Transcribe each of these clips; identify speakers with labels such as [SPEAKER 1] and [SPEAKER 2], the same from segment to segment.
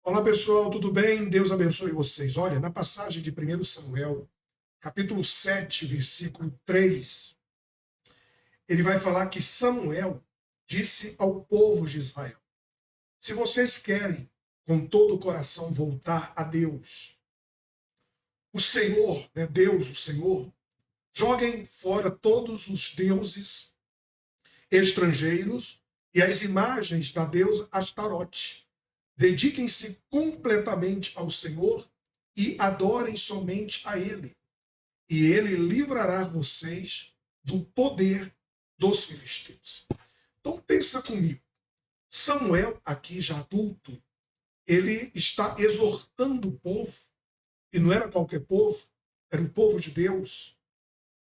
[SPEAKER 1] Olá pessoal, tudo bem? Deus abençoe vocês. Olha, na passagem de 1 Samuel, capítulo 7, versículo 3, ele vai falar que Samuel disse ao povo de Israel: se vocês querem com todo o coração voltar a Deus, o Senhor, né, Deus, o Senhor, joguem fora todos os deuses estrangeiros e as imagens da deusa Astarote. Dediquem-se completamente ao Senhor e adorem somente a Ele. E Ele livrará vocês do poder dos filisteus. Então pensa comigo. Samuel, aqui já adulto, ele está exortando o povo, e não era qualquer povo, era o povo de Deus,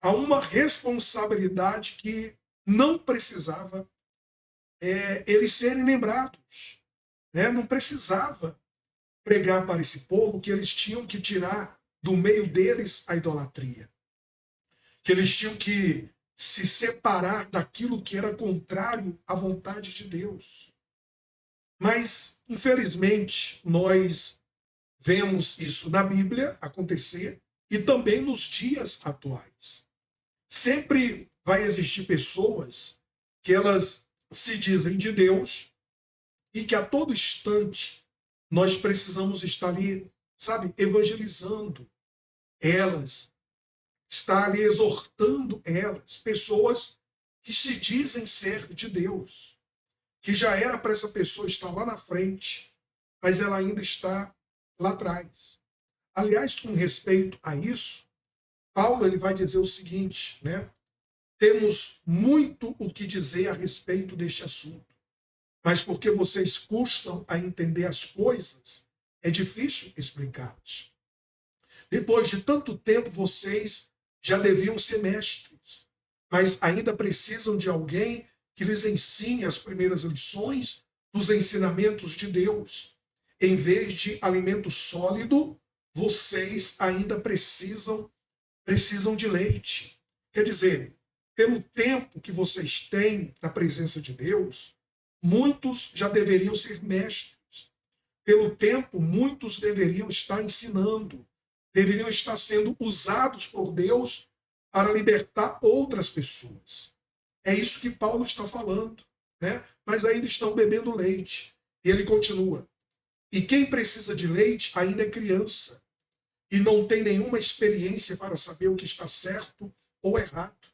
[SPEAKER 1] a uma responsabilidade que não precisava eles serem lembrados. Né? Não precisava pregar para esse povo que eles tinham que tirar do meio deles a idolatria, que eles tinham que se separar daquilo que era contrário à vontade de Deus. Mas, infelizmente, nós vemos isso na Bíblia acontecer e também nos dias atuais. Sempre vai existir pessoas que elas se dizem de Deus e que a todo instante nós precisamos estar ali, sabe, evangelizando elas, estar ali exortando elas, pessoas que se dizem ser de Deus, que já era para essa pessoa estar lá na frente, mas ela ainda está lá atrás. Aliás, com respeito a isso, Paulo ele vai dizer o seguinte, né? Temos muito o que dizer a respeito deste assunto, mas porque vocês custam a entender as coisas, é difícil explicá-las. Depois de tanto tempo, vocês já deviam ser mestres, mas ainda precisam de alguém que lhes ensine as primeiras lições dos ensinamentos de Deus. Em vez de alimento sólido, vocês ainda precisam de leite. Quer dizer, pelo tempo que vocês têm na presença de Deus, muitos já deveriam ser mestres. Pelo tempo, muitos deveriam estar ensinando, deveriam estar sendo usados por Deus para libertar outras pessoas. É isso que Paulo está falando, né? Mas ainda estão bebendo leite. E ele continua: e quem precisa de leite ainda é criança e não tem nenhuma experiência para saber o que está certo ou errado.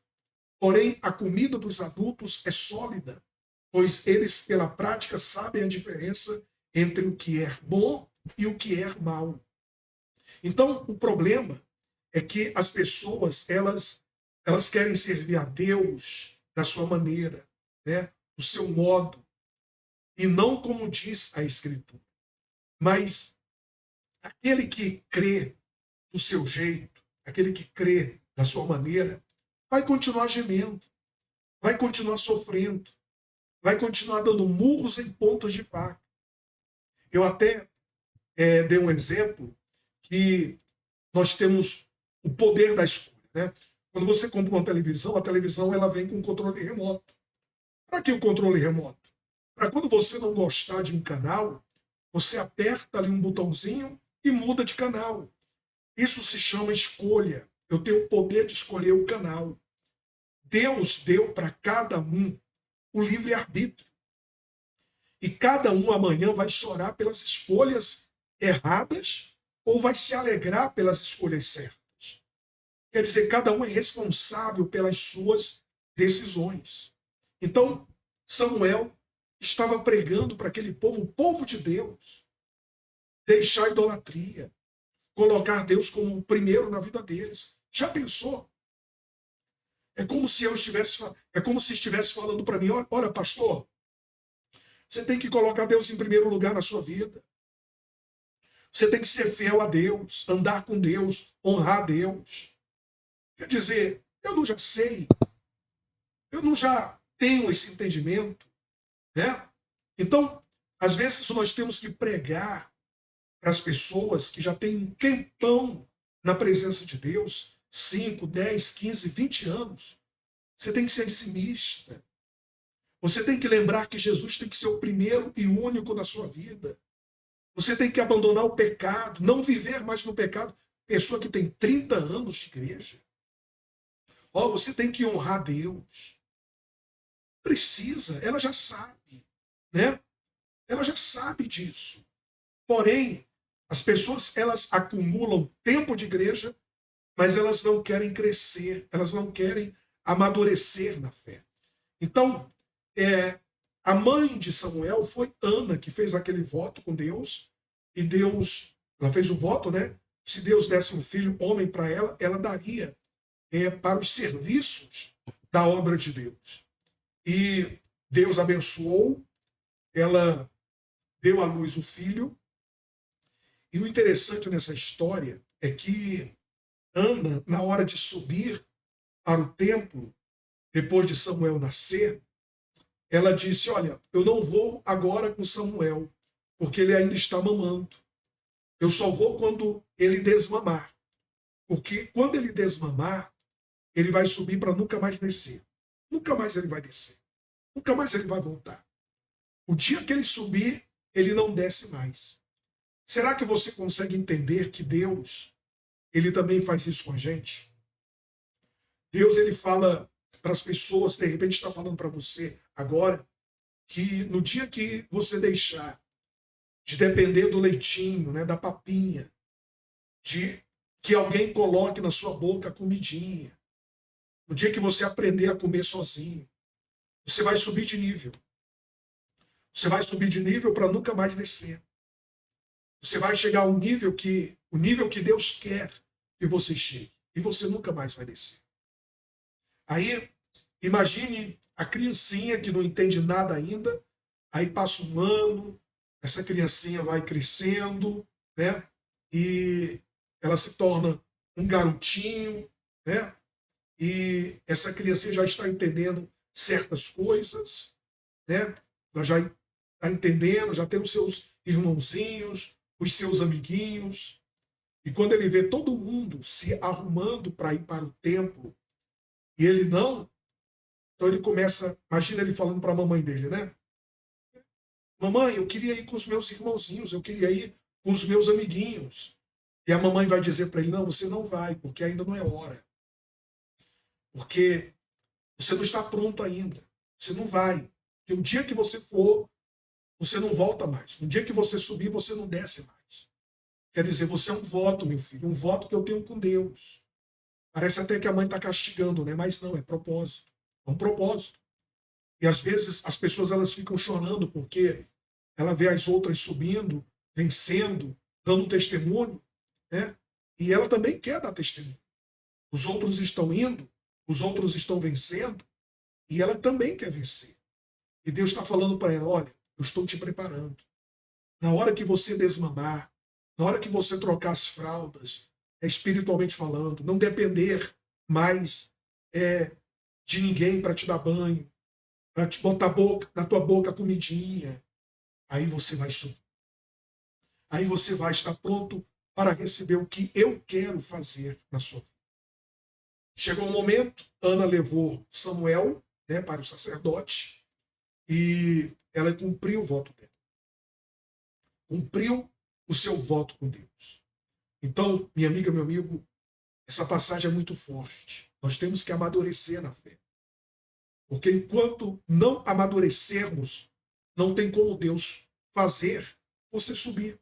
[SPEAKER 1] Porém, a comida dos adultos é sólida, pois eles, pela prática, sabem a diferença entre o que é bom e o que é mal. Então, o problema é que as pessoas, elas querem servir a Deus da sua maneira, né? Do seu modo, e não como diz a Escritura. Mas aquele que crê do seu jeito, aquele que crê da sua maneira, vai continuar gemendo, vai continuar sofrendo, vai continuar dando murros em pontas de faca. Eu até dei um exemplo que nós temos o poder da escolha. Né? Quando você compra uma televisão, a televisão ela vem com um controle remoto. Para que o controle remoto? Para quando você não gostar de um canal, você aperta ali um botãozinho e muda de canal. Isso se chama escolha. Eu tenho o poder de escolher o canal. Deus deu para cada um o livre-arbítrio. E cada um amanhã vai chorar pelas escolhas erradas ou vai se alegrar pelas escolhas certas. Quer dizer, cada um é responsável pelas suas decisões. Então, Samuel estava pregando para aquele povo, o povo de Deus, deixar a idolatria, colocar Deus como o primeiro na vida deles. Já pensou? É como se estivesse falando para mim, olha, pastor, você tem que colocar Deus em primeiro lugar na sua vida. Você tem que ser fiel a Deus, andar com Deus, honrar a Deus. Quer dizer, eu não já sei, eu não já tenho esse entendimento, né? Então, às vezes nós temos que pregar para as pessoas que já têm um tempão na presença de Deus, 5, 10, 15, 20 anos. Você tem que ser dizimista. Você tem que lembrar que Jesus tem que ser o primeiro e único na sua vida. Você tem que abandonar o pecado, não viver mais no pecado. Pessoa que tem 30 anos de igreja. Ó, você tem que honrar Deus. Precisa, ela já sabe, né? Ela já sabe disso. Porém, as pessoas, elas acumulam tempo de igreja, mas elas não querem crescer, elas não querem amadurecer na fé. Então, a mãe de Samuel foi Ana, que fez aquele voto com Deus, e Deus, ela fez o voto, né? Se Deus desse um filho homem para ela, ela daria para os serviços da obra de Deus. E Deus abençoou, ela deu à luz o filho. E o interessante nessa história é que Ana, na hora de subir para o templo, depois de Samuel nascer, ela disse: Olha, eu não vou agora com Samuel, porque ele ainda está mamando. Eu só vou quando ele desmamar. Porque quando ele desmamar, ele vai subir para nunca mais descer. Nunca mais ele vai descer. Nunca mais ele vai voltar. O dia que ele subir, ele não desce mais. Será que você consegue entender que Deus, ele também faz isso com a gente? Deus, ele fala para as pessoas, de repente está falando para você agora, que no dia que você deixar de depender do leitinho, né, da papinha, de que alguém coloque na sua boca a comidinha, no dia que você aprender a comer sozinho, você vai subir de nível. Você vai subir de nível para nunca mais descer. Você vai chegar ao nível o nível que Deus quer que você chegue. E você nunca mais vai descer. Aí, imagine a criancinha que não entende nada ainda, aí passa um ano, essa criancinha vai crescendo, né? E ela se torna um garotinho, né? E essa criancinha já está entendendo certas coisas, né? Ela já está entendendo, já tem os seus irmãozinhos, os seus amiguinhos. E quando ele vê todo mundo se arrumando para ir para o templo, e ele não, então ele começa, imagina ele falando para a mamãe dele, né? Mamãe, eu queria ir com os meus irmãozinhos, eu queria ir com os meus amiguinhos. E a mamãe vai dizer para ele, não, você não vai, porque ainda não é hora. Porque você não está pronto ainda. Você não vai. Porque o dia que você for, você não volta mais. No dia que você subir, você não desce mais. Quer dizer, você é um voto, meu filho, um voto que eu tenho com Deus. Parece até que a mãe está castigando, né? Mas não, é propósito. É um propósito. E às vezes as pessoas elas ficam chorando porque ela vê as outras subindo, vencendo, dando testemunho, né? E ela também quer dar testemunho. Os outros estão indo, os outros estão vencendo, e ela também quer vencer. E Deus está falando para ela: olha, eu estou te preparando. Na hora que você desmamar, na hora que você trocar as fraldas, espiritualmente falando, não depender mais de ninguém para te dar banho, para te botar na tua boca comidinha, aí você vai subir. Aí você vai estar pronto para receber o que eu quero fazer na sua vida. Chegou o momento, Ana levou Samuel, né, para o sacerdote e ela cumpriu o voto dela. Cumpriu o seu voto com Deus. Então, minha amiga, meu amigo, essa passagem é muito forte. Nós temos que amadurecer na fé. Porque enquanto não amadurecermos, não tem como Deus fazer você subir.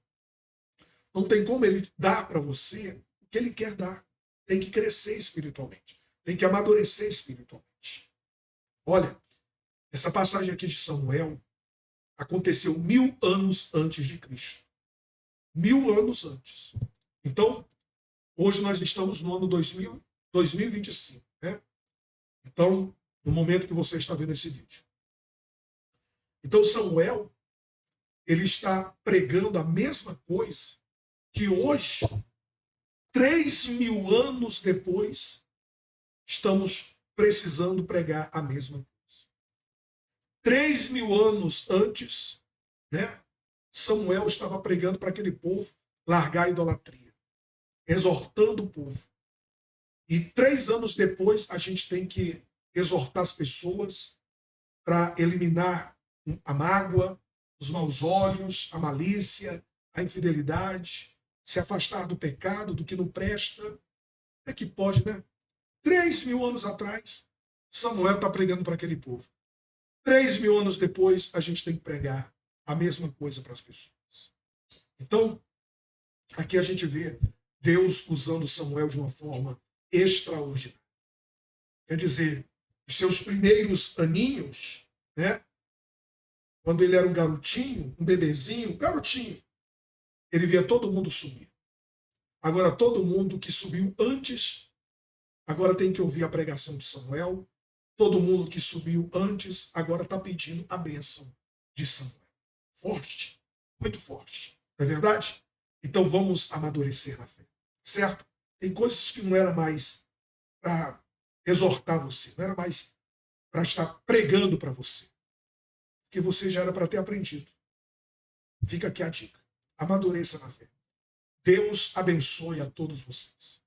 [SPEAKER 1] Não tem como Ele dar para você o que Ele quer dar. Tem que crescer espiritualmente. Tem que amadurecer espiritualmente. Olha, essa passagem aqui de Samuel aconteceu 1000 anos antes de Cristo. 1000 anos antes. Então, hoje nós estamos no ano 2025. Né? Então, no momento que você está vendo esse vídeo. Então, Samuel, ele está pregando a mesma coisa que hoje, 3.000 anos depois, estamos precisando pregar a mesma coisa. 3.000 anos antes, né, Samuel estava pregando para aquele povo largar a idolatria, exortando o povo. E 3 anos depois, a gente tem que exortar as pessoas para eliminar a mágoa, os maus olhos, a malícia, a infidelidade, se afastar do pecado, do que não presta. É que pode, né? 3.000 anos atrás, Samuel está pregando para aquele povo. 3.000 anos depois, a gente tem que pregar a mesma coisa para as pessoas. Então, aqui a gente vê Deus usando Samuel de uma forma extraordinária. Quer dizer, os seus primeiros aninhos, né? Quando ele era um garotinho, um bebezinho, garotinho, ele via todo mundo subir. Agora, todo mundo que subiu antes, agora tem que ouvir a pregação de Samuel. Todo mundo que subiu antes, agora está pedindo a bênção de Samuel. Forte, muito forte. Não é verdade? Então vamos amadurecer na fé. Certo? Tem coisas que não era mais para exortar você, não era mais para estar pregando para você. Porque você já era para ter aprendido. Fica aqui a dica. Amadureça na fé. Deus abençoe a todos vocês.